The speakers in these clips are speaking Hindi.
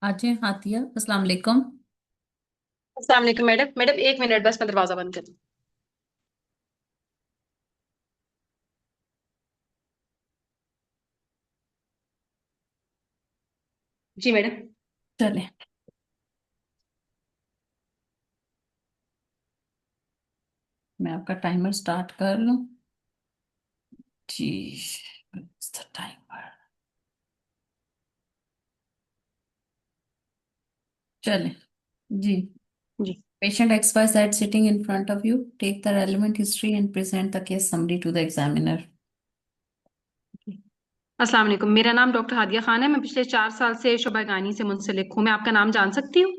आज हातिया अस्सलाम वालेकुम। अस्सलाम वालेकुम मैडम। मैडम एक मिनट बस, मैं दरवाजा बंद कर दूं। जी मैडम। चले, मैं आपका टाइमर स्टार्ट कर लूं। जी, टाइमर। चले जी। जी। Patient XYZ sitting in front of you. Take the relevant history and present the case summary to the examiner. अस्सलाम वालेकुम, मेरा नाम डॉक्टर हादिया खान है। मैं पिछले 4 साल से शुबा गानी से मुंसलिक हूँ। मैं आपका नाम जान सकती हूँ?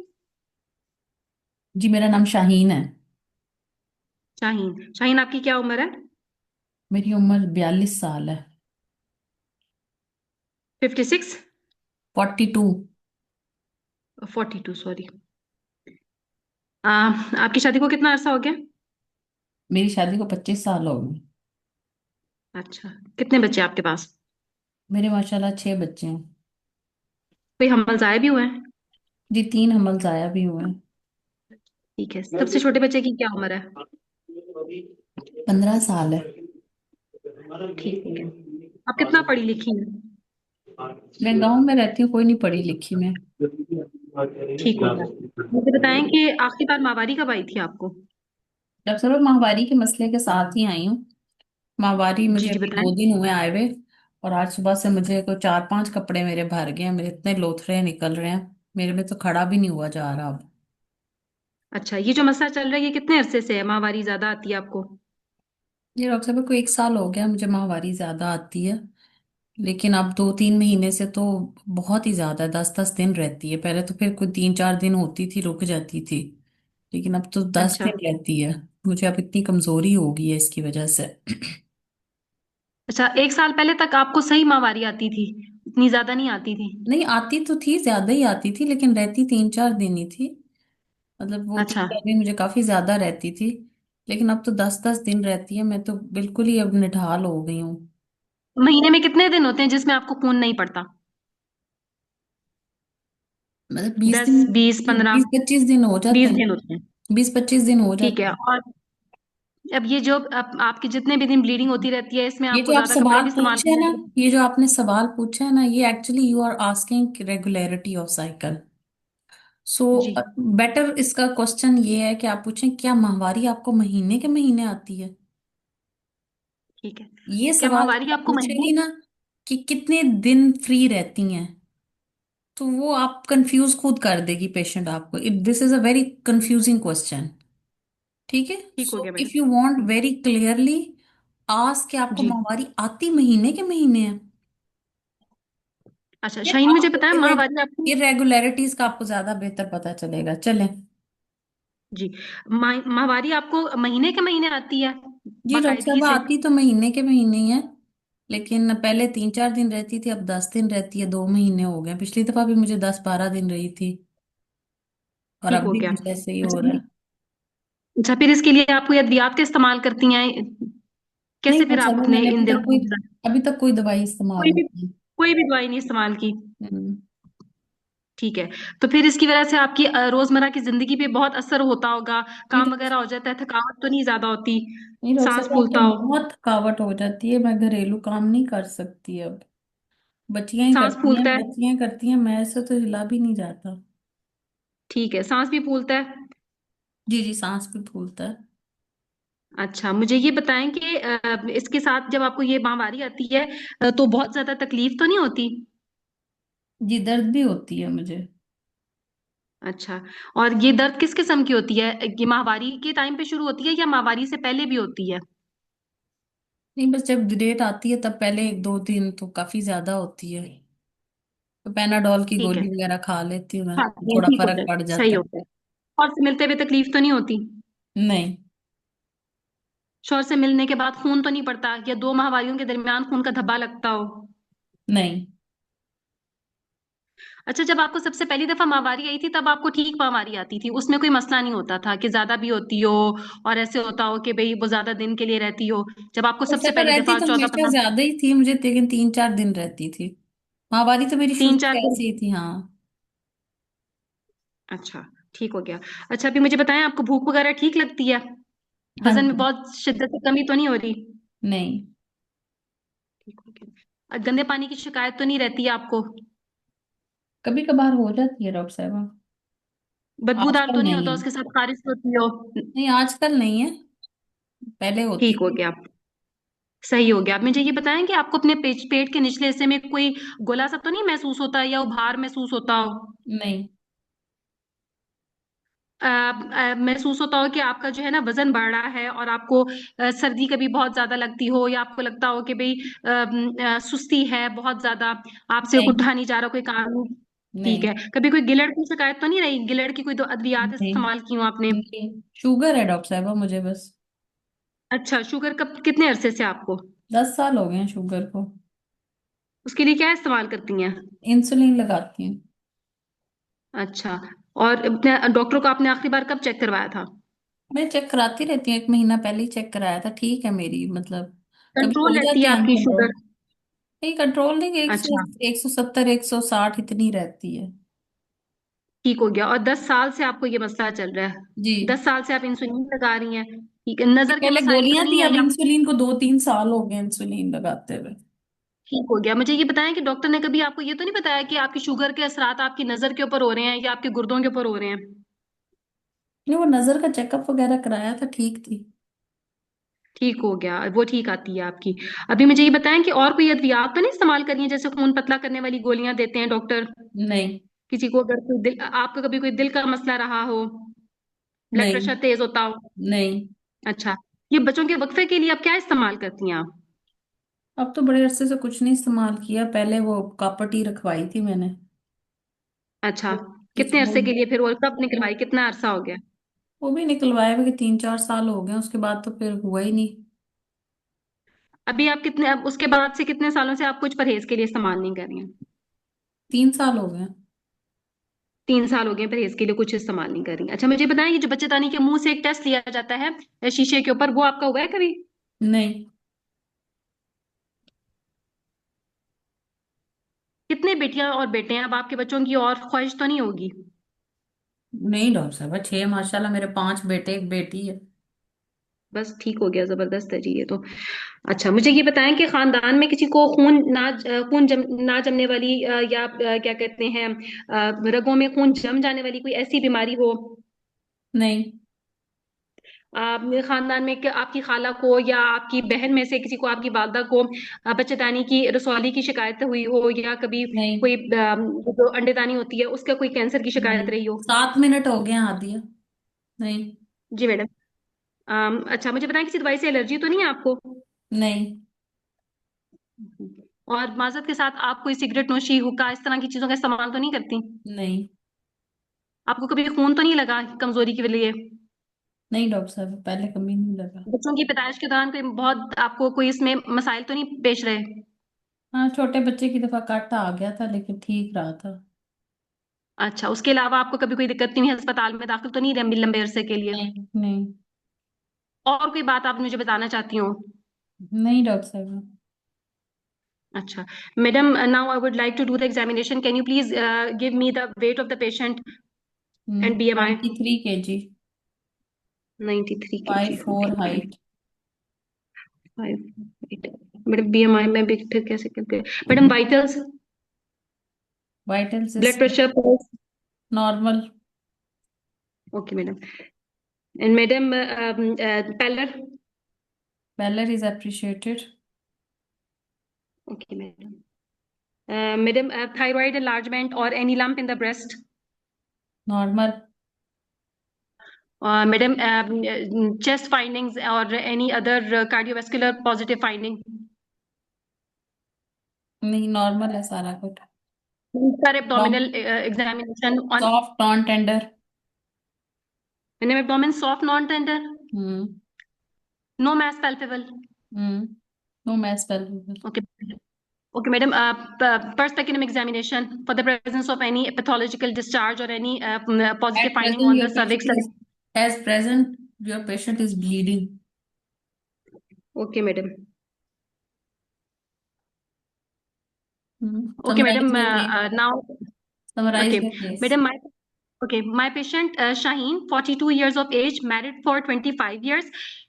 जी, मेरा नाम शाहीन है। शाहीन। शाहीन, आपकी क्या उम्र है? मेरी उम्र 42 साल है। 56? 42। 42, सॉरी। आपकी शादी को कितना अरसा हो गया? मेरी शादी को 25 साल हो गए। अच्छा। कितने बच्चे आपके पास? मेरे माशाल्लाह 6 बच्चे हैं। कोई हमल जाया भी हुआ है? जी, 3 हमल जाया भी हुए हैं। ठीक है। सबसे छोटे बच्चे की क्या उम्र है? 15 साल है। ठीक है। आप कितना पढ़ी लिखी हैं? मैं गांव में रहती हूँ, कोई नहीं पढ़ी लिखी मैं। ठीक हो गया। मुझे बताएं कि आखिरी बार माहवारी कब आई थी आपको? जब से मैं माहवारी के मसले के साथ ही आई हूँ। माहवारी जी मुझे जी, अभी बताएं। 2 दिन हुए आए हुए। और आज सुबह से मुझे कोई 4-5 कपड़े मेरे भर गए हैं, मेरे इतने लोथड़े निकल रहे हैं। मेरे में तो खड़ा भी नहीं हुआ जा रहा अब। अच्छा, ये जो मसला चल रहा है ये कितने अरसे से है? माहवारी ज्यादा आती है आपको? ये डॉक्टर साहब को 1 साल हो गया मुझे माहवारी ज्यादा आती है। लेकिन अब 2-3 महीने से तो बहुत ही ज्यादा 10-10 दिन रहती है। पहले तो फिर कोई 3-4 दिन होती थी, रुक जाती थी। लेकिन अब तो दस अच्छा। दिन रहती है। मुझे अब इतनी कमजोरी हो गई है इसकी वजह से। अच्छा, 1 साल पहले तक आपको सही माहवारी आती थी? इतनी ज्यादा नहीं आती थी? नहीं, आती तो थी, ज्यादा ही आती थी, लेकिन रहती 3-4 दिन ही थी। मतलब वो अच्छा। 3-4 दिन मुझे काफी ज्यादा रहती थी। लेकिन अब तो 10-10 दिन रहती है। मैं तो बिल्कुल ही अब निढाल हो गई हूँ। महीने में कितने दिन होते हैं जिसमें आपको खून नहीं पड़ता? मतलब 20 दिन। 10, 20, 15? 20-25 दिन हो जाते 20 दिन हैं। होते हैं? 20-25 दिन हो ठीक जाते है। हैं। और अब ये जो आपके जितने भी दिन ब्लीडिंग होती रहती है, इसमें ये आपको जो आप ज्यादा कपड़े सवाल भी इस्तेमाल पूछे है करने ना, हैं? ये जो आपने सवाल पूछा है ना, ये actually you are asking regularity of cycle. So जी। बेटर इसका क्वेश्चन ये है कि आप पूछें क्या माहवारी आपको महीने के महीने आती है। ठीक है। ये क्या सवाल माहवारी जब आप आपको महीने? पूछेगी ना कि कितने दिन फ्री रहती हैं, तो वो आप कंफ्यूज खुद कर देगी पेशेंट आपको। If this is a very confusing question. ठीक है। ठीक हो सो गया if you madam. Want very clearly ask कि आपको जी। माहवारी आती महीने के महीने है, अच्छा फिर शाहीन, मुझे आपको बताएं माहवारी आपको। इरेगुलरिटीज का आपको ज्यादा बेहतर पता चलेगा। चलें। जी। माहवारी आपको महीने के महीने आती है? जी डॉक्टर बाकायदगी साहब, से? आती तो महीने के महीने ही है। लेकिन पहले 3-4 दिन रहती थी, अब 10 दिन रहती है। 2 महीने हो गए। पिछली दफा भी मुझे 10-12 दिन रही थी। और ठीक अब हो भी गया। कुछ ऐसे ही हो अच्छा रहा है। अच्छा, फिर इसके लिए आप कोई अद्वियात का इस्तेमाल करती हैं? नहीं कैसे फिर डॉक्टर साहब, आपने मैंने इन दिनों को गुजारा? अभी तक कोई दवाई इस्तेमाल कोई नहीं भी की। कोई भी दवाई नहीं इस्तेमाल की? हम्म। ठीक है। तो फिर इसकी वजह से आपकी रोजमर्रा की जिंदगी पे बहुत असर होता होगा? नहीं काम वगैरह हो जाता है? थकावट तो नहीं ज्यादा होती? नहीं डॉक्टर सांस साहब, अब तो फूलता हो? बहुत थकावट हो जाती है। मैं घरेलू काम नहीं कर सकती अब। बच्चियां ही सांस करती हैं, फूलता है? बच्चियां करती हैं, मैं से तो हिला भी नहीं जाता। ठीक है। सांस भी फूलता है? जी जी, सांस भी फूलता है। अच्छा, मुझे ये बताएं कि इसके साथ जब आपको ये बीमारी आती है तो बहुत ज्यादा तकलीफ तो नहीं होती? जी, दर्द भी होती है मुझे। अच्छा। और ये दर्द किस किस्म की होती है? ये माहवारी के टाइम पे शुरू होती है या माहवारी से पहले भी होती है? नहीं, बस जब डेट आती है तब पहले 1-2 दिन तो काफी ज्यादा होती है। तो पेनाडोल की ठीक है। गोली वगैरह खा लेती हूँ मैं। हाँ, ये थोड़ा ठीक होता फर्क है। पड़ सही जाता है। होता है। शौहर से मिलते हुए तकलीफ तो नहीं होती? नहीं। शौहर से मिलने के बाद खून तो नहीं पड़ता, या दो माहवारियों के दरमियान खून का धब्बा लगता हो? नहीं। अच्छा, जब आपको सबसे पहली दफा माहवारी आई थी तब आपको ठीक माहवारी आती थी, उसमें कोई मसला नहीं होता था कि ज्यादा भी होती हो और ऐसे होता हो कि भाई वो ज्यादा दिन के लिए रहती हो? जब आपको तो सबसे सर पहली रहती दफा तो चौदह हमेशा पंद्रह ज्यादा ही थी मुझे, लेकिन 3-4 दिन रहती थी। माहवारी तो मेरी शुरू तीन चार से दिन ऐसी ही थी, हाँ। अच्छा, ठीक हो गया। अच्छा, अभी मुझे बताएं, आपको भूख वगैरह ठीक लगती है? हाँ वजन में जी। बहुत शिद्दत से कमी तो नहीं हो रही? नहीं। ठीक हो गया। गंदे पानी की शिकायत तो नहीं रहती है आपको? कभी कभार हो जाती है डॉक्टर साहबा। बदबूदार आजकल तो नहीं नहीं होता, है। उसके साथ खारिश होती हो? नहीं, आजकल नहीं है। पहले होती ठीक हो थी। गया। सही हो गया। आप मुझे ये बताएं कि आपको अपने पेट के निचले हिस्से में कोई गोला सा तो नहीं महसूस होता है या उभार महसूस होता हो? नहीं। महसूस होता हो कि आपका जो है ना वजन बढ़ रहा है, और आपको सर्दी कभी बहुत ज्यादा लगती हो, या आपको लगता हो कि भाई सुस्ती है बहुत ज्यादा, आपसे नहीं। उठा नहीं जा रहा कोई काम? ठीक नहीं। है। कभी कोई गिलड़ की शिकायत तो नहीं रही? गिलड़ की कोई तो अद्वियात नहीं। इस्तेमाल की हो आपने? नहीं, शुगर है डॉक्टर साहबा मुझे बस। अच्छा, शुगर कब, कितने अरसे से आपको? 10 साल हो गए हैं शुगर को। उसके लिए क्या इस्तेमाल करती हैं? इंसुलिन लगाती हूँ। अच्छा। और अपने डॉक्टर को आपने आखिरी बार कब चेक करवाया था? मैं चेक कराती रहती हूँ, 1 महीना पहले ही चेक कराया था, ठीक है मेरी मतलब। कभी कंट्रोल हो रहती है जाती है आपकी अनकंट्रोल। शुगर? नहीं, कंट्रोल नहीं, एक सौ अच्छा, 170 160 इतनी रहती है। ठीक हो गया। और 10 साल से आपको ये मसला चल रहा है? जी। 10 साल से आप इंसुलिन लगा रही हैं? ठीक है। नजर के पहले मसाइल तो गोलियां नहीं थी, है अब या? इंसुलिन को 2 3 साल हो गए इंसुलिन लगाते हुए। ठीक हो गया। मुझे ये बताएं कि डॉक्टर ने कभी आपको ये तो नहीं बताया कि आपकी शुगर के असरात आपकी नजर के ऊपर हो रहे हैं या आपके गुर्दों के ऊपर हो रहे हैं? नहीं, वो नजर का चेकअप वगैरह कराया था, ठीक थी। ठीक हो गया, वो ठीक आती है आपकी। अभी मुझे ये बताएं कि और कोई अद्वियात तो नहीं इस्तेमाल करी है, जैसे खून पतला करने वाली गोलियां देते हैं डॉक्टर? नहीं। किसी को अगर कोई दिल, आपका कभी कोई दिल का मसला रहा हो, ब्लड नहीं। प्रेशर तेज होता हो? नहीं। अच्छा। ये बच्चों के वक्फे के लिए आप क्या इस्तेमाल करती हैं आप? अब तो बड़े अरसे से कुछ नहीं इस्तेमाल किया, पहले वो कॉपर टी रखवाई थी मैंने। अच्छा। कुछ कितने वो अरसे के लिए फिर, और कब निकलवाई, कितना अरसा हो गया? वो भी निकलवाए हुए 3 4 साल हो गए, उसके बाद तो फिर हुआ ही नहीं। अभी आप कितने, अब उसके बाद से कितने सालों से आप कुछ परहेज के लिए इस्तेमाल नहीं कर रही हैं? 3 साल हो गए। 3 साल हो गए परहेज के लिए कुछ इस्तेमाल नहीं कर रही। अच्छा, मुझे बताएं, ये जो बच्चेदानी के मुंह से एक टेस्ट लिया जाता है शीशे के ऊपर, वो आपका हुआ है कभी? नहीं। कितने बेटियां और बेटे हैं अब आपके बच्चों की, और ख्वाहिश तो नहीं होगी? नहीं डॉक्टर साहब, 6 माशाल्लाह, मेरे 5 बेटे 1 बेटी है। बस, ठीक हो गया, जबरदस्त है जी ये तो। अच्छा, मुझे ये बताएं कि खानदान में किसी को ना जमने वाली या क्या कहते हैं, रगों में खून जम जाने वाली कोई ऐसी बीमारी हो? नहीं। खानदान में क्या आपकी खाला को या आपकी बहन में से किसी को, आपकी वालदा को बच्चेदानी की, रसौली की शिकायत हुई हो, या कभी नहीं। कोई जो अंडेदानी होती है उसका कोई कैंसर की शिकायत नहीं। रही हो? 7 मिनट हो गए आदिया। नहीं। जी मैडम। अच्छा, मुझे बताएं, किसी दवाई से एलर्जी तो नहीं है आपको? नहीं। और माजरत के साथ, आप कोई सिगरेट नोशी, हुक्का, इस तरह की चीजों का इस्तेमाल तो नहीं करती? नहीं। आपको कभी खून तो नहीं लगा कमजोरी के लिए? नहीं डॉक्टर साहब, पहले कभी नहीं लगा। बच्चों की पैदाइश के दौरान कोई बहुत आपको कोई इसमें मसाइल तो नहीं पेश रहे? हाँ, छोटे बच्चे की दफा काटा आ गया था, लेकिन ठीक रहा था। अच्छा, उसके अलावा आपको कभी कोई दिक्कत नहीं हुई, अस्पताल में दाखिल तो नहीं रहे लंबे अरसे के लिए? नहीं। नहीं। और कोई बात आप मुझे बताना चाहती हो? नहीं डॉक्टर साहब। अच्छा। Madam, now I would like to do the examination, can you please give me the weight of the patient and BMI? 93 kg। 93 kg, 5'4" okay madam. Height. 5 madam, BMI में भी फिर कैसे करके? Madam, vitals, vital blood system. Pressure, pulse? Normal. Okay madam. And madam, pallor? Pallor is appreciated. Okay madam. Madam, thyroid enlargement और any lump in the breast? Normal. Madam, chest findings और any other cardiovascular positive finding? नहीं, नॉर्मल है सारा कुछ। Sir, abdominal examination on? Soft non tender. मैंने abdomen soft non tender? Hmm. No mass palpable? Hmm. No mass palpable. Okay. Okay madam, perspective examination for the presence of any pathological discharge or any At positive finding present, on your the patient cervix? is as present. Your patient is bleeding. Okay madam. Okay Summarize madam, your case. Now, Summarize okay your case. Madam, Okay, my patient Shaheen, 42 years of age, married for 25 years,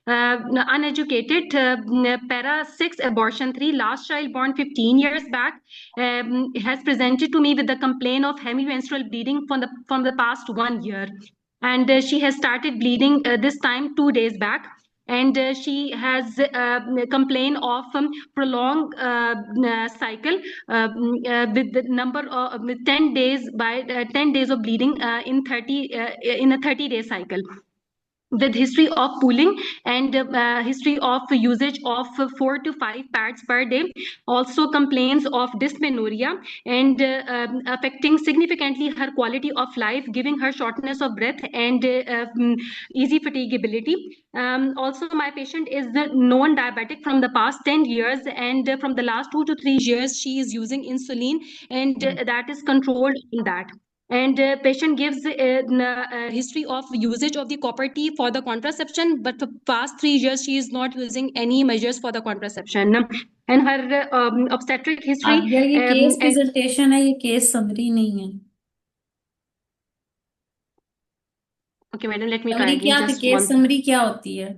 uneducated, para 6, abortion 3, last child born 15 years back, has presented to me with the complaint of hemimenstrual bleeding from the past 1 year. And she has started bleeding this time 2 days back. And she has complained of prolonged cycle with the number of with 10 days by 10 days of bleeding in a 30-day cycle, with history of pooling and history of usage of 4 to 5 pads per day. Also complains of dysmenorrhea and affecting significantly her quality of life, giving her shortness of breath and easy fatigability. Also, my patient is known diabetic from the past 10 years, and from the last 2 to 3 years she is using insulin, and that is controlled in that. And patient gives history of usage of the copper T for the contraception, but for past 3 years she is not using any measures for the contraception. And her obstetric history, आप ये केस and प्रेजेंटेशन है, ये केस समरी नहीं है। okay madam, let me try summary again, क्या, just केस one. समरी क्या होती है?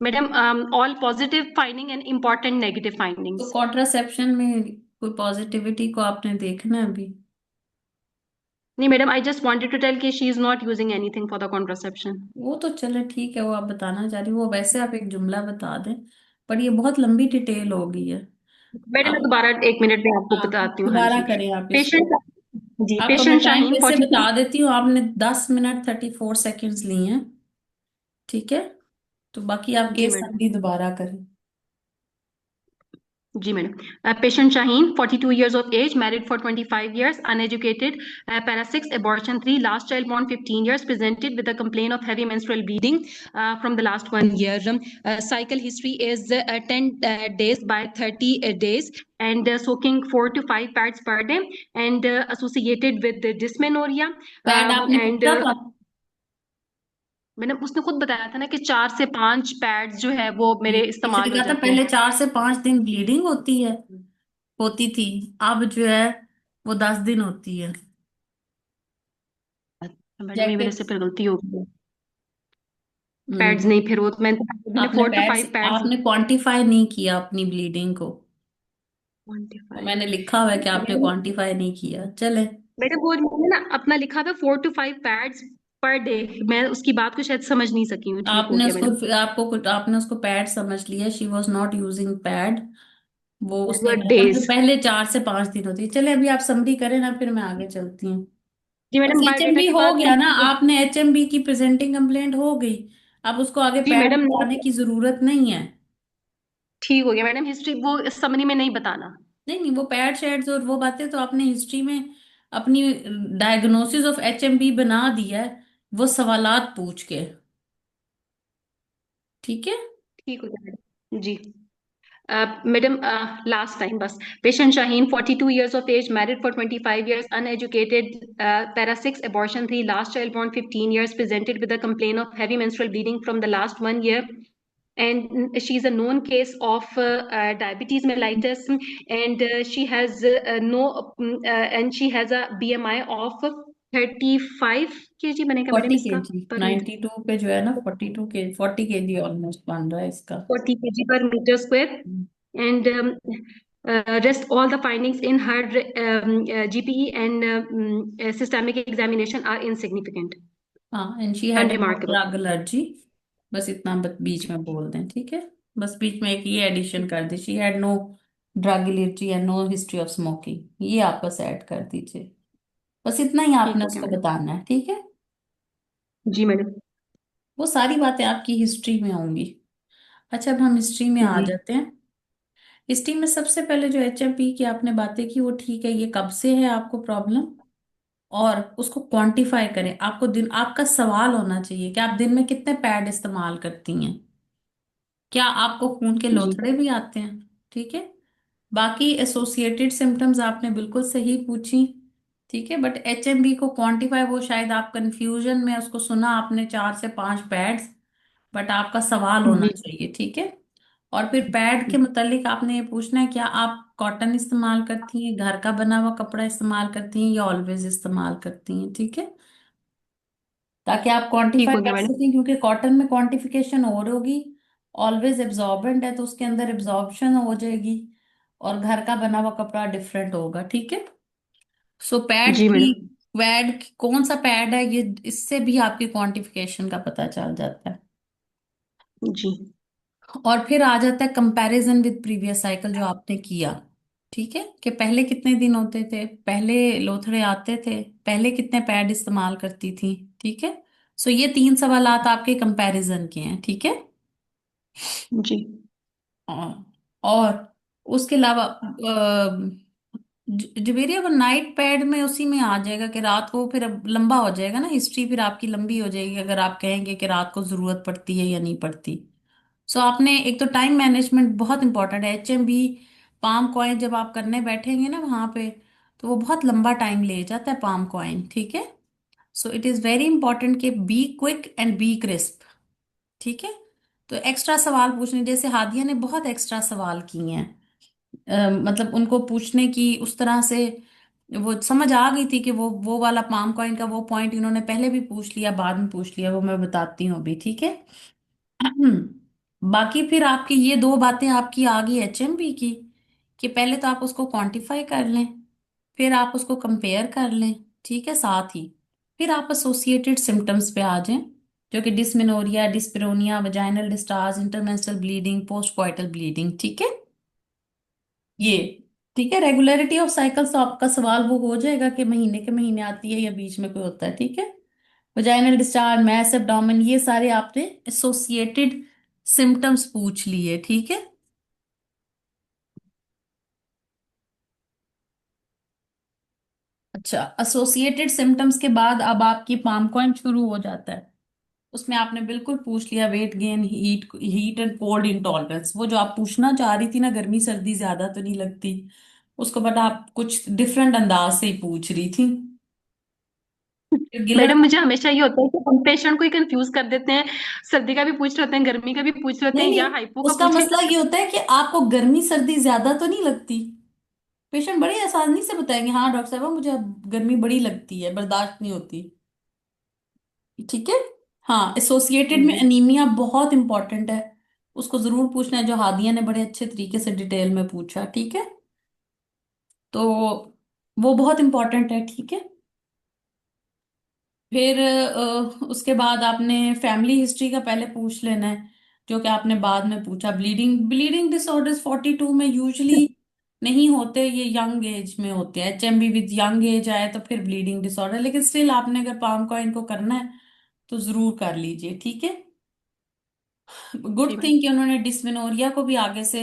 Madam, all positive finding and important negative तो findings. कॉन्ट्रासेप्शन में कोई पॉजिटिविटी को आपने देखना है अभी? नहीं madam, I just wanted to tell कि she is not using anything for the contraception. वो तो चले ठीक है, वो आप बताना चाह रही, वो वैसे आप एक जुमला बता दें, पर ये बहुत लंबी डिटेल हो गई है। मैडम मैं आप दोबारा 1 मिनट में आपको हाँ, बताती हूँ. हाँ दोबारा जी. करें आप इसको। पेशेंट, जी आपको मैं पेशेंट टाइम शाहीन वैसे 42. बता देती हूँ, आपने 10 मिनट 34 सेकेंड्स लिए हैं, ठीक है? तो बाकी आप जी केस मैडम. स्टडी दोबारा करें। जी madam. Patient Shaheen, 42 years of age, married for 25 years, uneducated, para 6, abortion 3, last child born 15 years, presented with a complaint of heavy menstrual bleeding from the last 1 year. Cycle history is 10 days by 30 days, and soaking 4 to 5 pads per day, and associated with the dysmenorrhea. Pad आपने And पूछा था? मैंने उसने खुद बताया था ना कि 4 से 5 पैड्स जो है वो मेरे किसी ने इस्तेमाल हो कहा था जाते पहले हैं. 4 से 5 दिन ब्लीडिंग होती है, होती थी, अब जो है वो 10 दिन होती है। मैडम चेक ये मेरे इट। से फिर गलती हो गई. हम्म। पैड्स नहीं, फिर वो मैंने आपने 4 to 5 पैड्स. आपने क्वांटिफाई नहीं किया अपनी ब्लीडिंग को, वो 25. मैंने लिखा हुआ है कि आपने क्वांटिफाई नहीं किया, चले। बेटा वो मैंने ना अपना लिखा था 4 to 5 पैड्स पर डे. मैं उसकी बात को शायद समझ नहीं सकी हूँ. ठीक हो आपने गया उसको मैडम. आपने उसको पैड समझ लिया, she was not using pad. वो उसने कहा था कि डेज. पहले 4 से 5 दिन होती है। चले अभी आप समरी करें ना, फिर मैं आगे चलती हूँ। जी बस मैडम, बायोडाटा एचएमबी के हो बाद गया फिर. ना, आपने एचएमबी की प्रेजेंटिंग कंप्लेंट हो गई, अब उसको आगे जी पैड मैडम, बताने की जरूरत नहीं है। ठीक हो गया मैडम. हिस्ट्री वो समरी में नहीं बताना. नहीं नहीं, वो पैड शेड्स और वो बातें तो आपने हिस्ट्री में अपनी डायग्नोसिस ऑफ एचएमबी बना दिया है, वो सवालात पूछ के, ठीक है? ठीक हो गया madam ji. Madam, last time bus. Patient Shaheen, 42 years of age, married for 25 years, uneducated, para 6, abortion 3, last child born 15 years, presented with a complaint of heavy menstrual bleeding from the last 1 year. And she's a known case of diabetes mellitus, and she has and she has a BMI of 35 kg बनेगा मैडम 40 इसका केजी पर मीटर. 92 पे जो है ना, 40 केजी ऑलमोस्ट बन रहा है इसका। 40 kg per meter square. And rest all the findings in her GPE and systemic examination are insignificant, हाँ, and she had no unremarkable. Drug allergy. बस इतना बीच में बोल दें, ठीक है? बस बीच में एक ये एडिशन कर दी, she had no drug allergy and no history of smoking, ये आप बस ऐड कर दीजिए। बस इतना ही ठीक आपने हो गया उसको मैडम. बताना है, ठीक है? जी मैडम. वो सारी बातें आपकी हिस्ट्री में होंगी। अच्छा, अब हम हिस्ट्री में आ जी. जाते हैं। हिस्ट्री में सबसे पहले जो एचएमपी की आपने बातें की, वो ठीक है, ये कब से है आपको प्रॉब्लम, और उसको क्वांटिफाई करें। आपको दिन, आपका सवाल होना चाहिए कि आप दिन में कितने पैड इस्तेमाल करती हैं, क्या आपको खून के जी. लोथड़े भी आते हैं, ठीक है? बाकी एसोसिएटेड सिम्टम्स आपने बिल्कुल सही पूछी, ठीक है, बट एचएमबी को क्वांटिफाई, वो शायद आप कंफ्यूजन में उसको सुना आपने 4 से 5 पैड्स, बट आपका सवाल होना जी. चाहिए, ठीक है? और फिर पैड के मुतालिक आपने ये पूछना है क्या आप कॉटन इस्तेमाल करती हैं, घर का बना हुआ कपड़ा इस्तेमाल करती हैं, या ऑलवेज इस्तेमाल करती हैं? ठीक है, ताकि आप ठीक क्वांटिफाई हो गया कर मैडम। सकें, क्योंकि कॉटन में क्वांटिफिकेशन और होगी। ऑलवेज एब्जॉर्बेंट है तो उसके अंदर एब्जॉर्प्शन हो जाएगी, और घर का बना हुआ कपड़ा डिफरेंट होगा। ठीक है। सो पैड जी की, मैडम। कौन सा पैड है ये, इससे भी आपकी क्वांटिफिकेशन का पता चल जाता है। जी। और फिर आ जाता है कंपैरिजन विद प्रीवियस साइकिल जो आपने किया। ठीक है, कि पहले कितने दिन होते थे, पहले लोथड़े आते थे, पहले कितने पैड इस्तेमाल करती थी। ठीक है। सो ये तीन सवालात आपके कंपैरिजन के हैं। ठीक है। जी। और उसके अलावा जवेरिया वो नाइट पैड में उसी में आ जाएगा कि रात को फिर अब लंबा हो जाएगा ना, हिस्ट्री फिर आपकी लंबी हो जाएगी अगर आप कहेंगे कि रात को जरूरत पड़ती है या नहीं पड़ती। सो आपने एक तो टाइम मैनेजमेंट बहुत इंपॉर्टेंट है। HMB पाम कॉइन जब आप करने बैठेंगे ना वहां पे, तो वो बहुत लंबा टाइम ले जाता है पाम कॉइन। ठीक है। So it is very important कि be quick and be crisp. ठीक है। तो एक्स्ट्रा सवाल पूछने, जैसे हादिया ने बहुत एक्स्ट्रा सवाल किए हैं, मतलब उनको पूछने की उस तरह से वो समझ आ गई थी कि वो वाला पाम कॉइन का वो पॉइंट इन्होंने पहले भी पूछ लिया, बाद में पूछ लिया, वो मैं बताती हूँ अभी। ठीक है। बाकी फिर आपकी ये दो बातें आपकी आ गई HMB की, कि पहले तो आप उसको क्वांटिफाई कर लें, फिर आप उसको कंपेयर कर लें। ठीक है। साथ ही फिर आप एसोसिएटेड सिम्टम्स पे आ जाएं, जो कि dysmenorrhoea, dyspareunia, vaginal discharge, intermenstrual bleeding, post coital bleeding. ठीक है। ये ठीक है। रेगुलरिटी ऑफ साइकिल्स तो आपका सवाल वो हो जाएगा कि महीने के महीने आती है या बीच में कोई होता है। ठीक है। वजाइनल डिस्चार्ज, मैस एब्डोमेन, ये सारे आपने एसोसिएटेड सिम्टम्स पूछ लिए। ठीक है। अच्छा, एसोसिएटेड सिम्टम्स के बाद अब आपकी पाम कॉइन शुरू हो जाता है। उसमें आपने बिल्कुल पूछ लिया weight gain, heat heat and cold intolerance, वो जो आप पूछना चाह रही थी ना, गर्मी सर्दी ज्यादा तो नहीं लगती, उसको बट आप कुछ डिफरेंट अंदाज से ही पूछ रही थी। फिर गिलट, मैडम मुझे हमेशा ये होता है कि हम पेशेंट को ही कंफ्यूज कर देते हैं, सर्दी का भी पूछ रहे होते हैं, गर्मी का भी पूछ रहे होते नहीं हैं, नहीं, या हाइपो का उसका पूछे। मसला ये होता है कि आपको गर्मी सर्दी ज्यादा तो नहीं लगती। पेशेंट बड़ी आसानी से बताएंगे हाँ डॉक्टर साहब मुझे अब गर्मी बड़ी लगती है, बर्दाश्त नहीं होती। ठीक है। हाँ, एसोसिएटेड में जी। एनीमिया बहुत इंपॉर्टेंट है, उसको जरूर पूछना है, जो हादिया ने बड़े अच्छे तरीके से डिटेल में पूछा। ठीक है। तो वो बहुत इंपॉर्टेंट है। ठीक है। फिर उसके बाद आपने फैमिली हिस्ट्री का पहले पूछ लेना है, जो कि आपने बाद में पूछा। ब्लीडिंग ब्लीडिंग डिसऑर्डर्स 42 में यूजली नहीं होते, ये यंग एज में होते हैं। HMB विद यंग एज आए तो फिर ब्लीडिंग डिसऑर्डर, लेकिन स्टिल आपने अगर पाम कॉइन को करना है तो जरूर कर लीजिए। ठीक है। गुड जी थिंग मैडम। कि उन्होंने डिस्मेनोरिया को भी आगे से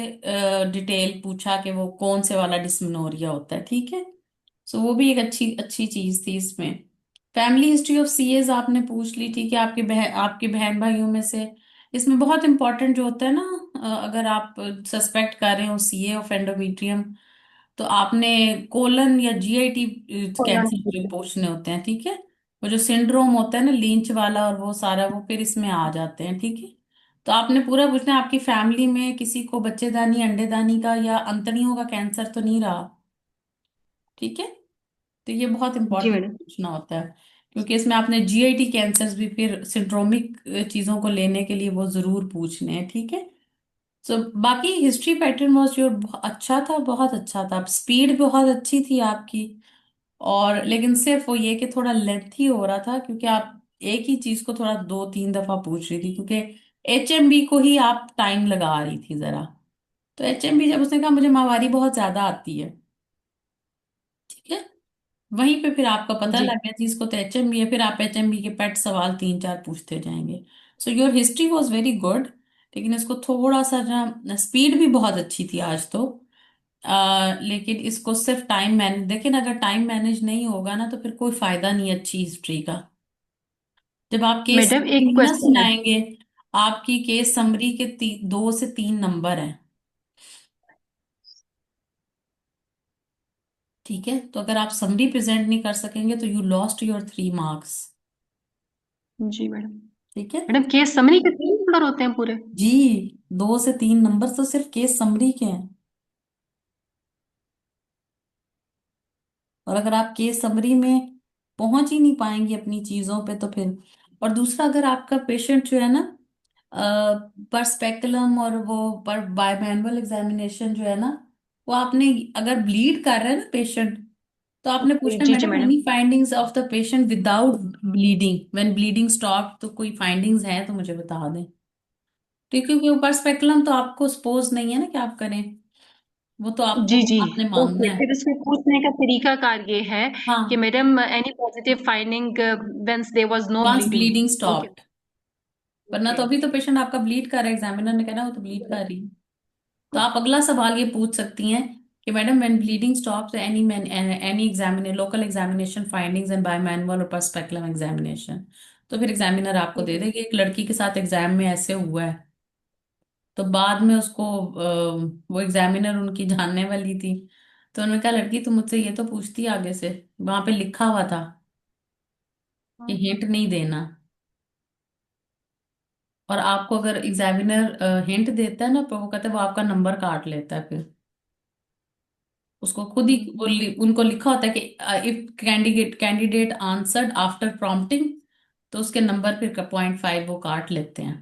डिटेल पूछा कि वो कौन से वाला डिस्मेनोरिया होता है। ठीक है। सो वो भी एक अच्छी अच्छी चीज थी इसमें। फैमिली हिस्ट्री ऑफ सीएज आपने पूछ ली। ठीक है। आपके बहन भाइयों में से इसमें बहुत इंपॉर्टेंट जो होता है ना, अगर आप सस्पेक्ट कर रहे हो CA ऑफ एंडोमेट्रियम, तो आपने कोलन या GIT कॉलन कैंसर ठीक के है। पूछने होते हैं। ठीक है। वो जो सिंड्रोम होता है ना लींच वाला, और वो सारा वो फिर इसमें आ जाते हैं। ठीक है। तो आपने पूरा पूछना है आपकी फैमिली में किसी को बच्चेदानी अंडेदानी का या अंतड़ियों का कैंसर तो नहीं रहा। ठीक है। तो ये बहुत जी इंपॉर्टेंट मैडम। पूछना होता है, क्योंकि इसमें आपने GIT कैंसर्स भी फिर सिंड्रोमिक चीजों को लेने के लिए वो जरूर पूछने हैं। ठीक है। सो बाकी हिस्ट्री पैटर्न वॉज योर अच्छा था, बहुत अच्छा था, स्पीड बहुत अच्छी थी आपकी। और लेकिन सिर्फ वो ये कि थोड़ा लेंथी हो रहा था, क्योंकि आप एक ही चीज को थोड़ा दो तीन दफा पूछ रही थी, क्योंकि HMB को ही आप टाइम लगा रही थी जरा। तो HMB जब उसने कहा मुझे माहवारी बहुत ज्यादा आती है, ठीक है, वहीं पे फिर आपका पता जी लग गया चीज को तो HMB है, फिर आप HMB के पेट सवाल तीन चार पूछते जाएंगे। So your history was very good, लेकिन इसको थोड़ा सा ना, स्पीड भी बहुत अच्छी थी आज तो, लेकिन इसको सिर्फ टाइम मैनेज, लेकिन अगर टाइम मैनेज नहीं होगा ना तो फिर कोई फायदा नहीं है अच्छी हिस्ट्री का। जब आप केस मैडम, एक समरी ना क्वेश्चन है। सुनाएंगे, आपकी केस समरी के 2 से 3 नंबर हैं। ठीक है। तो अगर आप समरी प्रेजेंट नहीं कर सकेंगे तो यू लॉस्ट योर 3 मार्क्स। जी मैडम। ठीक है। मैडम केस समरी के 3 नंबर होते हैं पूरे? जी, 2 से 3 नंबर तो सिर्फ केस समरी के हैं। और अगर आप केस समरी में पहुंच ही नहीं पाएंगे अपनी चीजों पे तो फिर। और दूसरा, अगर आपका पेशेंट जो है ना, पर स्पेकुलम और वो पर बायमैनुअल एग्जामिनेशन जो है ना, वो आपने, अगर ब्लीड कर रहा है ना पेशेंट, तो आपने जी पूछना, जी जी madam madam. Any findings of the patient without bleeding, when bleeding stop, तो कोई फाइंडिंग्स हैं तो मुझे बता दें। तो क्योंकि ऊपर स्पेकुलम तो आपको सपोज नहीं है ना कि आप करें, वो तो आपको जी जी। आपने मानना ओके, है। फिर इसमें पूछने का तरीका कार ये है कि हाँ, madam any positive finding whence there was no once bleeding. Bleeding okay. Stop. वरना ओके। तो अभी तो पेशेंट आपका ब्लीड कर रहा है, एग्जामिनर ने कहना वो तो ब्लीड कर रही है। तो आप अगला सवाल ये पूछ सकती हैं कि madam when bleeding stops, any man any examine local examination findings and by manual और पर्सपेक्टिव एग्जामिनेशन। तो फिर एग्जामिनर आपको दे देगी, एक लड़की के साथ एग्जाम में ऐसे हुआ है। तो बाद में उसको वो एग्जामिनर उनकी जानने वाली थी, तो उन्होंने कहा, लड़की तुम मुझसे ये तो पूछती आगे से, वहां पे लिखा हुआ था कि हिंट नहीं देना। और आपको अगर एग्जामिनर हिंट देता है ना, तो वो कहते हैं वो आपका नंबर काट लेता है फिर। उसको खुद ही उनको लिखा होता है कि if candidate candidate answered after prompting, तो उसके नंबर फिर 0.5 वो काट लेते हैं।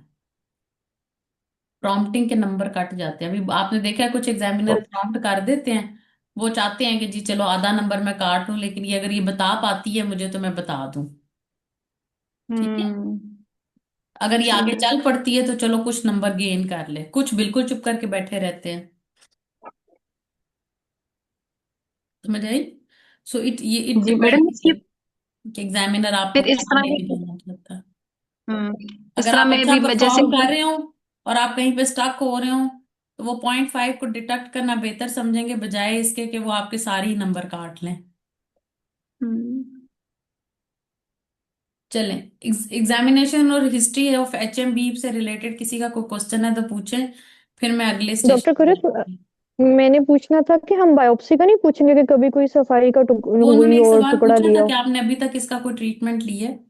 प्रॉम्प्टिंग के नंबर कट जाते हैं। अभी आपने देखा है कुछ एग्जामिनर प्रॉम्प्ट कर देते हैं, वो चाहते हैं कि जी चलो आधा नंबर मैं काट लूं, लेकिन ये अगर ये बता पाती है मुझे तो मैं बता दूं। ठीक है। हम्म। अगर ये जी आगे मैडम। चल पड़ती है तो चलो कुछ नंबर गेन कर ले, कुछ बिल्कुल चुप करके बैठे रहते हैं। समझ आई? सो इट जी मैडम, डिपेंड्स इसकी कि एग्जामिनर आपको फिर इस क्या तरह लेके में देना चाहता है। इस अगर तरह आप में अच्छा भी जैसे परफॉर्म कर रहे हो और आप कहीं पे स्टक हो रहे हो, तो वो 0.5 को डिडक्ट करना बेहतर समझेंगे, बजाय इसके कि वो आपके सारे ही नंबर काट लें। हम्म, चलें, एग्जामिनेशन और हिस्ट्री ऑफ HMB से रिलेटेड किसी का कोई क्वेश्चन है तो पूछें, फिर मैं अगले डॉक्टर स्टेशन कुरैश, पे। मैंने पूछना था कि हम बायोप्सी का नहीं पूछेंगे कि कभी कोई सफाई का वो हुई उन्होंने एक और सवाल टुकड़ा पूछा था लिया कि हो। आपने अभी तक इसका कोई ट्रीटमेंट लिया है।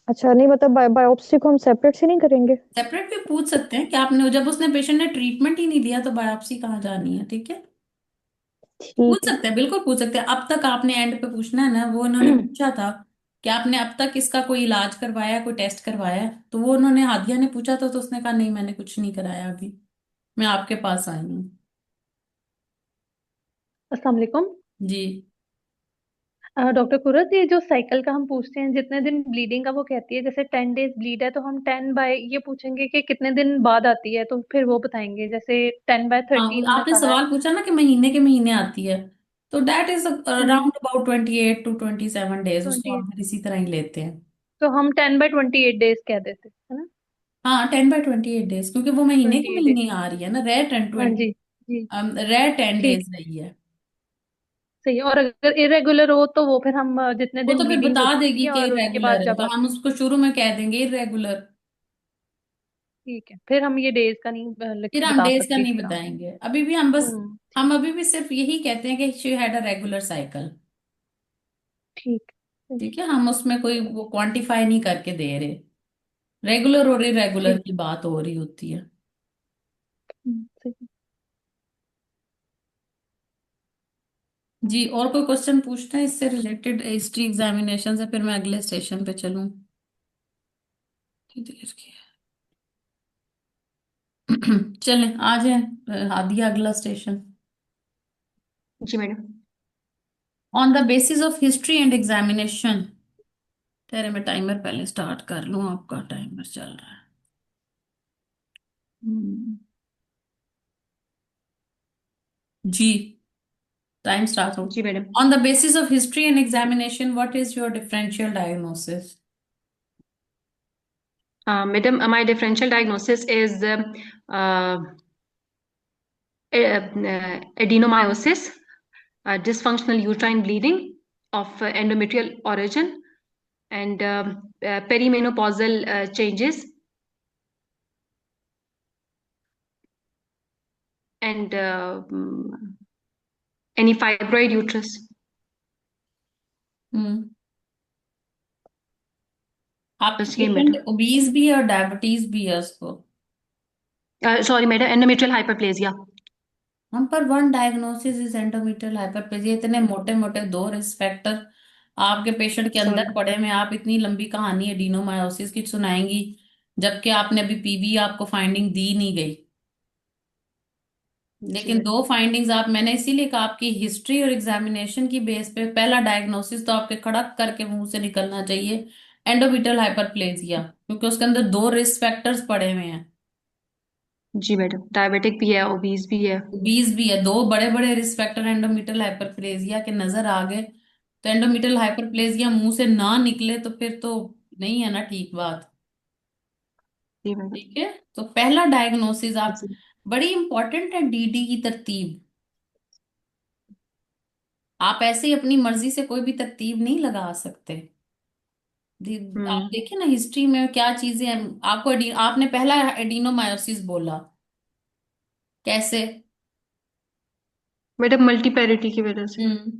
अच्छा, नहीं मतलब बायोप्सी को हम सेपरेट से नहीं करेंगे? सेपरेट भी पूछ सकते हैं कि आपने, जब उसने पेशेंट ने ट्रीटमेंट ही नहीं दिया तो बायोप्सी कहाँ जानी है। ठीक है। पूछ ठीक है। सकते हैं, बिल्कुल पूछ सकते हैं। अब तक आपने एंड पे पूछना है ना, वो उन्होंने पूछा था कि आपने अब तक इसका कोई इलाज करवाया, कोई टेस्ट करवाया है? तो वो उन्होंने, हादिया ने पूछा था, तो उसने कहा नहीं मैंने कुछ नहीं कराया अभी, मैं आपके पास आई हूँ। अस्सलाम वालेकुम। जी। डॉक्टर कुरत, ये जो साइकिल का हम पूछते हैं जितने दिन ब्लीडिंग का, वो कहती है जैसे 10 डेज ब्लीड है तो हम 10 बाय ये पूछेंगे कि कितने दिन बाद आती है, तो फिर वो बताएंगे जैसे 10/13 हाँ, में आपने कहा है। सवाल पूछा ना कि महीने के महीने आती है, तो date is hmm. Around about 28 to 27 days, उसको 28। हम फिर इसी तरह ही लेते हैं। तो हम 10/28 डेज कह देते है ना। हाँ, 10/28 डेज, क्योंकि वो महीने के 28 डेज। महीने आ रही है ना, रेयर टेन हाँ 20 जी जी। रेयर टेन ठीक। डेज रही है। सही है, और अगर इरेगुलर हो तो वो फिर हम जितने वो दिन तो फिर ब्लीडिंग बता होती देगी है कि और उसके बाद इरेगुलर है, जब तो हम आती है। उसको शुरू में कह देंगे इरेगुलर। ठीक है, फिर हम ये डेज का नहीं फिर हम बता डेज का सकते नहीं इस तरह। बताएंगे अभी भी, हम बस, ठीक। हम अभी भी सिर्फ यही कहते हैं कि she had a regular cycle. ठीक है। ठीक है, हम उसमें कोई वो क्वांटिफाई नहीं करके दे रहे। रेगुलर और इरेगुलर ठीक। की बात हो रही होती है। सही है। जी, और कोई क्वेश्चन पूछना है इससे रिलेटेड, हिस्ट्री एग्जामिनेशन से, फिर मैं अगले स्टेशन पे चलूं। कितनी देर की है? चलें आ जाए, आदिया अगला स्टेशन। जी madam. On the basis of history and examination, ठहरे मैं टाइमर पहले स्टार्ट कर लूं, आपका टाइमर चल रहा है। हम्म, जी, टाइम स्टार्ट हो। जी madam. On the basis of history and examination, what is your differential diagnosis? Madam, my differential diagnosis is adenomyosis, dysfunctional uterine bleeding of endometrial origin, and perimenopausal changes, and any fibroid uterus. हम्म। आपकी बस ये पेशेंट मैडम। ओबीज भी है और डायबिटीज भी है उसको? Sorry, madam, endometrial hyperplasia. हम पर one diagnosis is endometrial hyperplasia, इतने मोटे मोटे दो रिस्क फैक्टर आपके पेशेंट के अंदर सॉरी। पड़े में आप इतनी लंबी कहानी एडिनोमायोसिस की सुनाएंगी, जबकि आपने अभी पीवी आपको फाइंडिंग दी नहीं गई। जी लेकिन मैडम। दो फाइंडिंग्स आप, मैंने इसीलिए कहा आपकी हिस्ट्री और एग्जामिनेशन की बेस पे पहला डायग्नोसिस तो आपके खड़क करके मुंह से निकलना चाहिए एंडोमेट्रियल हाइपरप्लेजिया, क्योंकि उसके अंदर दो रिस्क फैक्टर्स पड़े हुए हैं। जी मैडम, डायबिटिक भी है, ओबीज भी है। बीस भी है, दो बड़े बड़े रिस्क फैक्टर एंडोमेट्रियल हाइपरप्लेजिया के नजर आ गए। तो एंडोमेट्रियल हाइपरप्लेजिया मुंह से ना निकले तो फिर तो नहीं है ना ठीक बात। जी मैडम। ठीक है, तो पहला डायग्नोसिस आप, जी। बड़ी इंपॉर्टेंट है डीडी की तरतीब। आप ऐसे ही अपनी मर्जी से कोई भी तरतीब नहीं लगा सकते। आप हम्म। देखिए ना हिस्ट्री में क्या चीजें हैं। आपको आपने पहला एडिनोमायोसिस बोला, कैसे? मैडम मल्टीपैरिटी की वजह से। हम्म,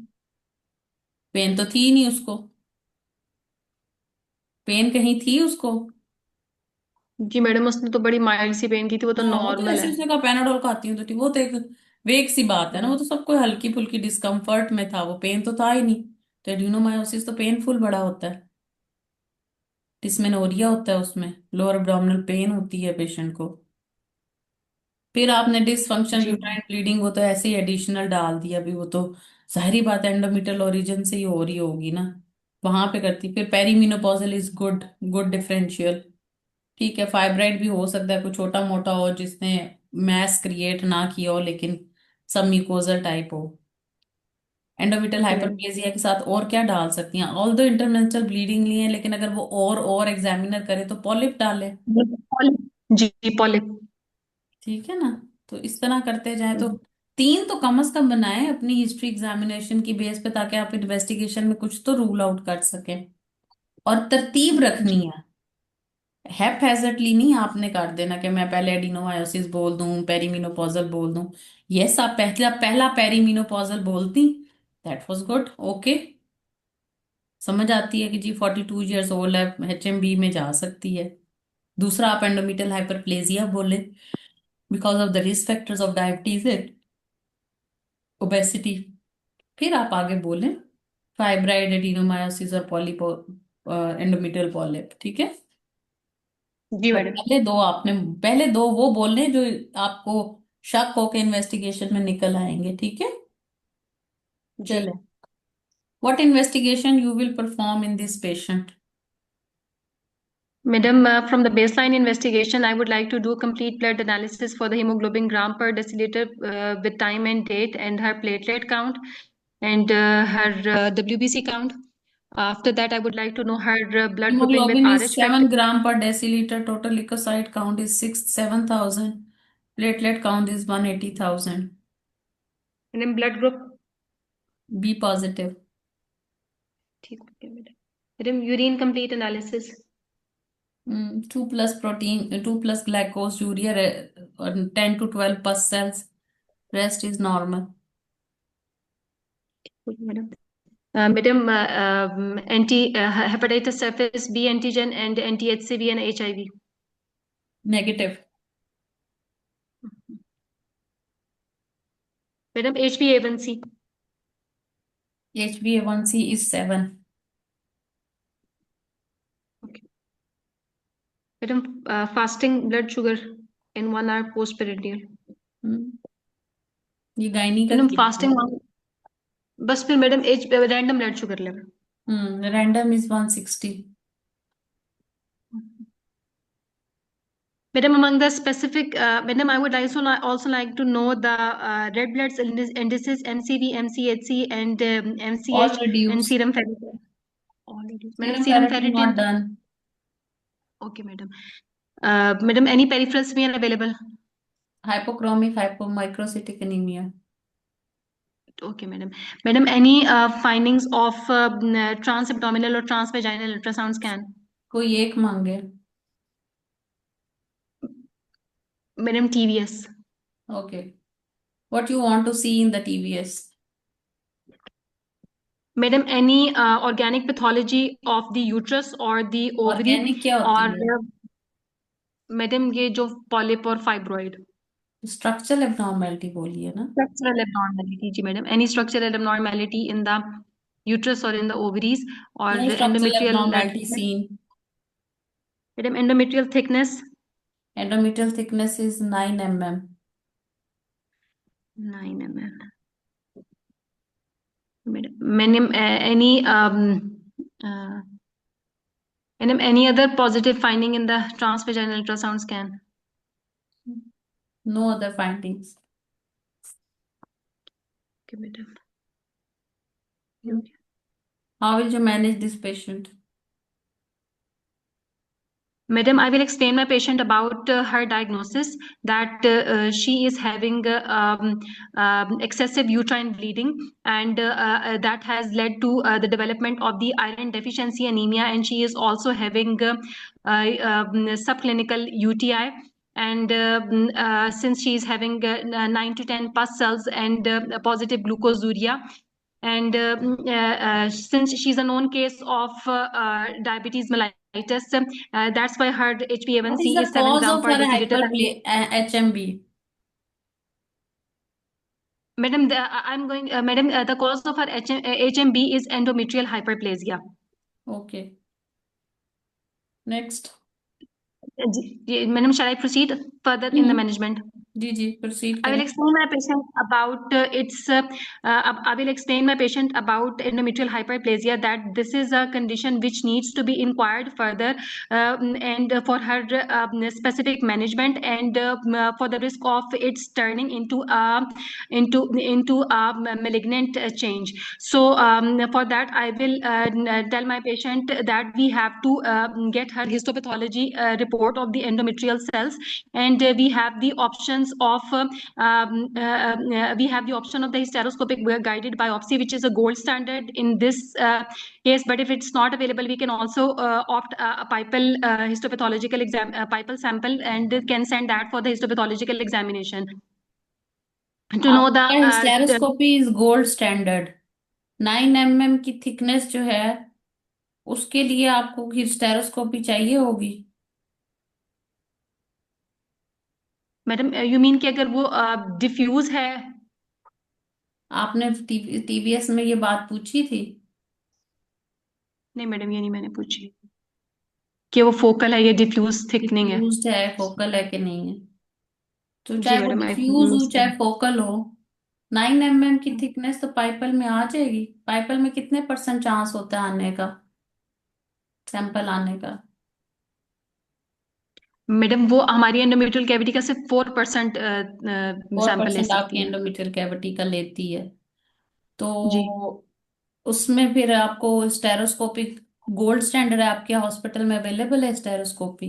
पेन तो थी ही नहीं उसको, पेन कहीं थी उसको? जी मैडम, उसने तो बड़ी माइल्ड सी पेन की थी, वो तो हाँ, वो तो नॉर्मल ऐसे है। उसने कहा पैनाडोल खाती हूँ तो ठीक, वो तो एक वेग सी बात है ना, वो हम्म। तो सबको हल्की फुल्की डिस्कम्फर्ट में था, वो पेन तो था ही नहीं। तो एड्यूनोमायोसिस तो पेनफुल बड़ा होता है, डिस्मेनोरिया होता है उसमें, लोअर एब्डोमिनल पेन होती है पेशेंट को। फिर आपने डिसफंक्शन जी। यूट्राइन ब्लीडिंग, वो तो ऐसे ही एडिशनल डाल दिया अभी, वो तो जाहिर बात है एंडोमेट्रियल ओरिजिन से ही हो रही होगी ना, वहां पे करती। फिर पेरीमिनोपॉजल इज गुड, गुड डिफरेंशियल। ठीक है, फाइब्राइड भी हो सकता है, कुछ छोटा मोटा हो जिसने मैस क्रिएट ना किया हो, लेकिन सब म्यूकोजल टाइप हो। एंडोमेट्रियल जी मैडम। हाइपरप्लेजिया के साथ और क्या डाल सकती हैं? ऑल दो इंटरमेंस्ट्रुअल ब्लीडिंग लिए हैं, लेकिन अगर वो और एग्जामिनर करे तो पॉलिप डाले। पॉलिप। जी, पॉलिप। ठीक है ना, तो इस तरह करते जाए तो तीन तो कम से कम बनाए अपनी हिस्ट्री एग्जामिनेशन की बेस पे, ताकि आप इन्वेस्टिगेशन में कुछ तो रूल आउट कर सकें। और तरतीब रखनी जी। है, हैप्पैजेडली नहीं आपने कर देना कि मैं पहले एडिनोमायोसिस बोल दूं, पेरीमिनोपॉजल बोल दूं। यस, आप पहला पहला पेरीमिनोपॉजल बोलती, दैट वाज गुड, ओके, समझ आती है कि जी 42 ईयर्स ओल्ड है, एचएमबी में जा सकती है। दूसरा आप एंडोमेट्रियल हाइपरप्लेजिया बोले because of the risk factors of diabetes, obesity. फिर आप आगे बोलें फाइब्राइड, एडिनोमायोसिस और पॉलीपो एंडोमेट्रियल पॉलिप। ठीक है, जी तो मैडम। पहले दो वो बोलने जो आपको शक हो के इन्वेस्टिगेशन में निकल आएंगे। ठीक है, जी चले, what investigation you will perform in this patient? Madam, from the baseline investigation, I would like to do complete blood analysis for the hemoglobin gram per deciliter with time and date, and her platelet count, and her WBC count. After that, I would like to know her blood grouping with Hemoglobin is RH factor. 7 gram per deciliter. Total leukocyte count is 7,000. Platelet count is 180,000. And then blood group. B positive. ठीक हो गया madam. Madam urine complete analysis. 2 plus protein, 2 plus glucose, urea, 10 to 12 pus cells. Rest is normal. Okay, madam. Madam, anti hepatitis surface B antigen and anti-HCV and HIV. Negative. Madam, HbA1c. HbA1c is 7. Okay. Madam, fasting blood sugar in 1 hour post-perineal. हम्म, ये गायनी का मैडम किया फास्टिंग है। बस फिर madam H random blood sugar level. Random is 160. Madam, among the specific, Madam, I would also like to know the red blood cell indices MCV, MCHC, and All MCH and reduced. serum ferritin. Already. Madam, Serum serum ferritin ferritin. not done. Okay, Madam. Madam, any peripheral smear available? Hypochromic hypomicrocytic anemia. Okay, Madam. Madam, any findings of transabdominal or transvaginal ultrasound scan? कोई एक मांगे। Madam, TVS. Okay. What you want to see in the TVS? Madam, any organic pathology of the uterus or the ovary organic क्या होती or है? madam ये जो polyp और fibroid. स्ट्रक्चरल एबनॉर्मेलिटी बोली है ना? Structural abnormality, ji madam, any structural abnormality in the uterus or in the ovaries, or No structural endometrial abnormality thickness. seen. Madam, endometrial thickness Endometrial thickness is 9 mm. 9 mm. Madam, uh, any other positive finding in the transvaginal ultrasound scan? No other findings. Okay, madam. How will you manage this patient? Madam, I will explain my patient about her diagnosis, that she is having excessive uterine bleeding, and that has led to the development of the iron deficiency anemia, and she is also having subclinical UTI. And since she is having 9 to 10 pus cells and positive glucosuria, and since she's a known case of diabetes mellitus, that's why her What is HbA1c the is 7 cause gram of per her deciliter. HMB? Madam, I'm going, madam, the cause of her HMB is endometrial hyperplasia. Okay. Next. Madam, shall I proceed further in the management? जी proceed I will करें. explain my patient about I will explain my patient about endometrial hyperplasia, that this is a condition which needs to be inquired further, and for her specific management, and for the risk of its turning into a malignant change. So for that, I will tell my patient that we have to get her histopathology report of the endometrial cells, and we have the options of we have the option of the hysteroscopic guided biopsy, which is a gold standard in this case. But if it's not available, we can also opt a pipal histopathological pipal sample, and can send that for the histopathological examination to know the आपका hysteroscopy is gold standard. 9 mm की थिकनेस जो है उसके लिए आपको हिस्टेरोस्कोपी चाहिए होगी. मैडम, यू मीन कि अगर वो डिफ्यूज है? आपने टीवीएस में ये बात पूछी थी? नहीं मैडम, ये नहीं मैंने पूछी कि वो फोकल है या डिफ्यूज थिकनिंग है। डिफ्यूज्ड है, फोकल है कि नहीं है. तो जी चाहे वो मैडम, आई डिफ्यूज हो चाहे फोकल हो, 9 mm की थिकनेस तो पाइपल में आ जाएगी. पाइपल में कितने % चांस होता है आने का, सैंपल आने का? मैडम, वो हमारी एंडोमेट्रियल कैविटी का सिर्फ 4% फोर सैंपल ले परसेंट आपकी सकती है। एंडोमेट्रियल कैविटी का लेती है. जी तो उसमें फिर आपको स्टेरोस्कोपिक गोल्ड स्टैंडर्ड है, आपके हॉस्पिटल में अवेलेबल है स्टेरोस्कोपी?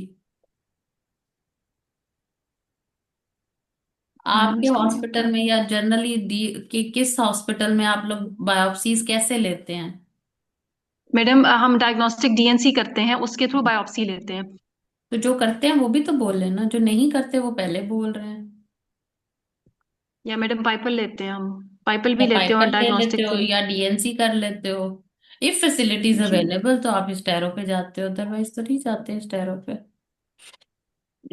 मैडम, आपके इसका नहीं हॉस्पिटल होता। में या जनरली डी कि किस हॉस्पिटल में आप लोग बायोप्सीज कैसे लेते हैं? मैडम, हम डायग्नोस्टिक डीएनसी करते हैं, उसके थ्रू बायोप्सी लेते हैं। तो जो करते हैं वो भी तो बोल रहे हैं ना, जो नहीं करते वो पहले बोल रहे हैं. या मैडम, पाइपल लेते हैं, हम पाइपल या भी लेते हैं और पाइपल ले लेते डायग्नोस्टिक हो से। या डीएनसी कर लेते हो. इफ फैसिलिटीज जी अवेलेबल तो आप स्टेरो पे जाते हो, अदरवाइज तो नहीं जाते स्टेरो पे.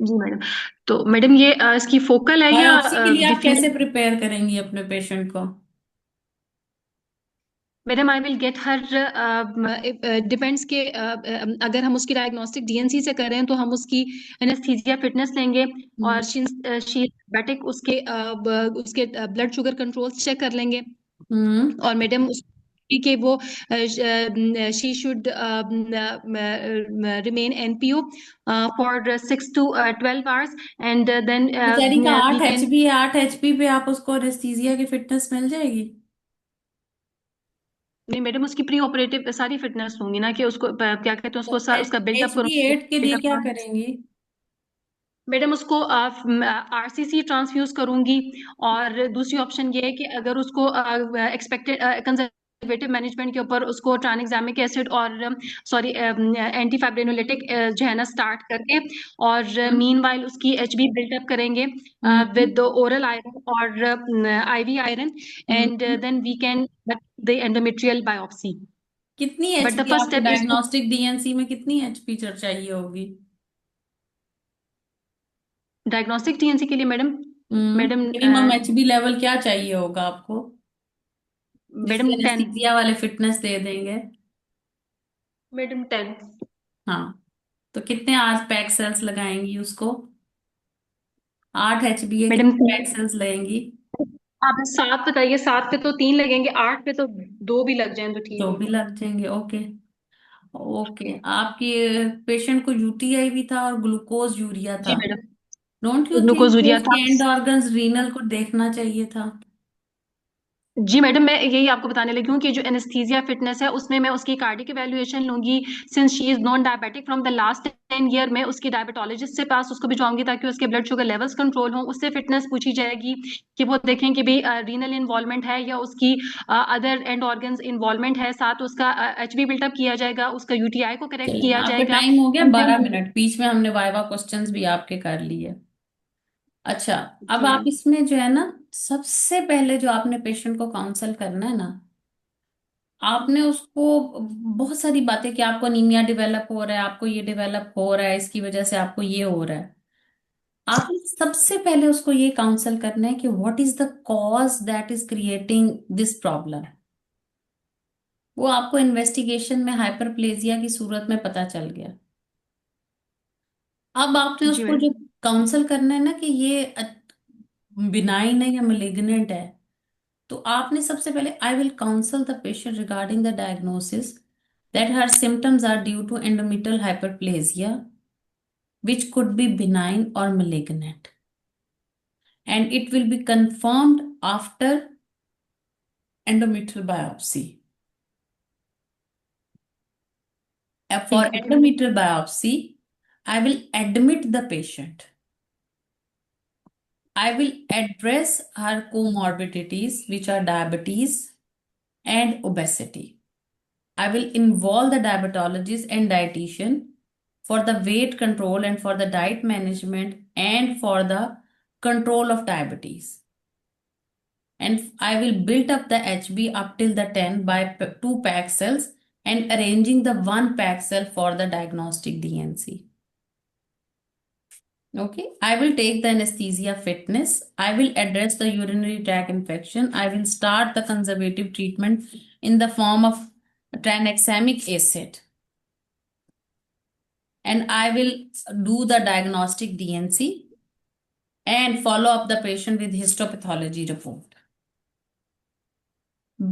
जी मैडम। तो मैडम, ये इसकी फोकल है या बायोप्सी के लिए आप डिफ्यूज? कैसे प्रिपेयर करेंगी अपने पेशेंट को? Madam, I will get her, depends के अगर हम उसकी डायग्नोस्टिक डीएनसी से करें तो हम उसकी एनेस्थीसिया फिटनेस लेंगे, हम्म. और शी डायबिटिक, उसके ब्लड शुगर कंट्रोल चेक कर लेंगे। हम्म. और मैडम कि वो she should remain NPO for 6 to 12 hours, and then बेचारी का वी आठ कैन। एचपी है, 8 HP पे आप उसको एनेस्थीसिया की फिटनेस मिल जाएगी? नहीं मैडम, उसकी प्री ऑपरेटिव सारी फिटनेस होंगी ना, कि उसको क्या कहते हैं, तो उसको उसका बिल्डअप HP8 के लिए क्या करूँगी। करेंगी? मैडम, उसको आरसीसी ट्रांसफ्यूज करूंगी, और दूसरी ऑप्शन ये है कि अगर उसको एक्सपेक्टेड कंजर्वेटिव मैनेजमेंट के ऊपर उसको ट्रांएग्जामिक एसिड और सॉरी एंटी फाइब्रिनोलिटिक जो है ना स्टार्ट करके, और हम्म. मीनवाइल उसकी एचबी बिल्डअप करेंगे हम्म. विद ओरल आयरन और IV iron, and hmm. Then we can the endometrial biopsy. कितनी बट द एचपी फर्स्ट आपको step is to. Diagnostic DNC में कितनी एचपी चाहिए होगी? डायग्नोस्टिक टीएनसी के लिए madam, madam minimum Hb level क्या चाहिए होगा आपको, जिससे मैडम 10। एनेस्थीसिया वाले फिटनेस दे देंगे? मैडम 10। हाँ, तो कितने आज पैक सेल्स लगाएंगी उसको? 8 एचबी है, मैडम कितने पैक सेल्स लगेंगी? आप 7 बताइए, 7 पे तो 3 लगेंगे, 8 पे तो 2 भी लग जाएं तो ठीक तो भी होगा। लग जाएंगे, ओके। ओके, आपकी पेशेंट को यूटीआई भी था और ग्लूकोज यूरिया जी था। Madam. Don't you think glucose कि यूरिया था। उसके एंड ऑर्गन्स रीनल को देखना चाहिए था? जी मैडम, मैं यही आपको बताने लगी हूँ कि जो एनेस्थीसिया फिटनेस है उसमें मैं उसकी कार्डिक इवैल्यूएशन लूंगी। Since she is non diabetic from the last 10 year, मैं उसकी डायबिटोलॉजिस्ट से पास उसको भिजवाऊंगी ताकि उसके ब्लड शुगर लेवल्स कंट्रोल हों। उससे फिटनेस पूछी जाएगी कि वो देखें कि भाई रीनल इन्वॉल्वमेंट है या उसकी अदर एंड ऑर्गन्स इन्वॉल्वमेंट है। साथ उसका एचबी बिल्टअप किया जाएगा, उसका यूटीआई को करेक्ट चलिए, किया आपका जाएगा। टाइम हो गया एंड 12 मिनट, बीच में हमने वाइवा क्वेश्चंस भी आपके कर लिए। अच्छा, जी अब आप मैडम। इसमें जो है ना, सबसे पहले जो आपने पेशेंट को काउंसल करना है ना, आपने उसको बहुत सारी बातें कि आपको अनीमिया डेवलप हो रहा है, आपको ये डेवलप हो रहा है, इसकी वजह से आपको ये हो रहा है। आपने सबसे पहले उसको ये काउंसल करना है कि what is the cause that is creating this problem. वो आपको इन्वेस्टिगेशन में हाइपरप्लेजिया की सूरत में पता चल गया। अब आपने जी उसको जो मैडम। काउंसल करना है ना कि ये बिनाइन है या malignant है, तो आपने सबसे पहले I will counsel the patient regarding the diagnosis that her symptoms are due to endometrial hyperplasia, which could be benign or malignant, and it will be confirmed after endometrial biopsy. For ठीक है madam. endometrial biopsy, I will admit the patient. I will address her comorbidities, which are diabetes and obesity. I will involve the diabetologist and dietitian for the weight control and for the diet management and for the control of diabetes. And I will build up the HB up till the 10 by 2 pack cells and arranging the 1 pack cell for the diagnostic DNC. Okay, I will take the anesthesia fitness. I will address the urinary tract infection. I will start the conservative treatment in the form of tranexamic acid. And I will do the diagnostic DNC and follow up the patient with histopathology report.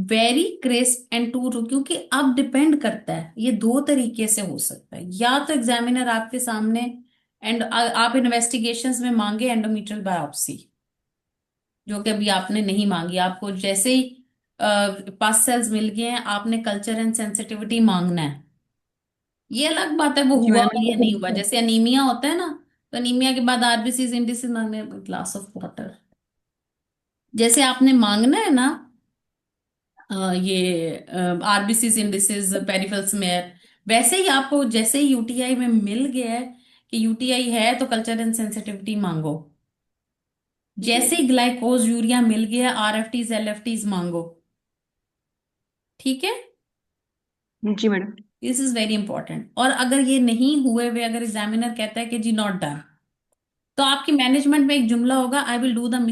Very crisp and to to, क्योंकि अब डिपेंड करता है, ये दो तरीके से हो सकता है। या तो एग्जामिनर आपके सामने एंड आप इन्वेस्टिगेशंस में मांगे एंडोमेट्रियल बायोप्सी, जो कि अभी आपने नहीं मांगी। आपको जैसे ही पास सेल्स मिल गए हैं, आपने कल्चर एंड सेंसिटिविटी मांगना है। ये अलग बात है वो जी हुआ मैडम। या नहीं हुआ। जैसे अनीमिया होता है ना, तो अनीमिया के बाद आरबीसीज इंडिसेस मांगने, ग्लास ऑफ वाटर। जैसे आपने मांगना है ना ये आरबीसीज इंडिसेस पेरिफेरल स्मेयर, वैसे ही आपको जैसे ही यूटीआई में मिल गया है कि यूटीआई है तो कल्चर एंड सेंसिटिविटी मांगो। जी जैसे ही ग्लाइकोज यूरिया मिल गया, आरएफटीज एलएफटीज मांगो। ठीक है, जी madam. This is very important. और अगर ये नहीं हुए हुए, अगर एग्जामिनर कहता है कि जी नॉट डन, तो आपकी मैनेजमेंट में एक जुमला होगा, आई विल डू द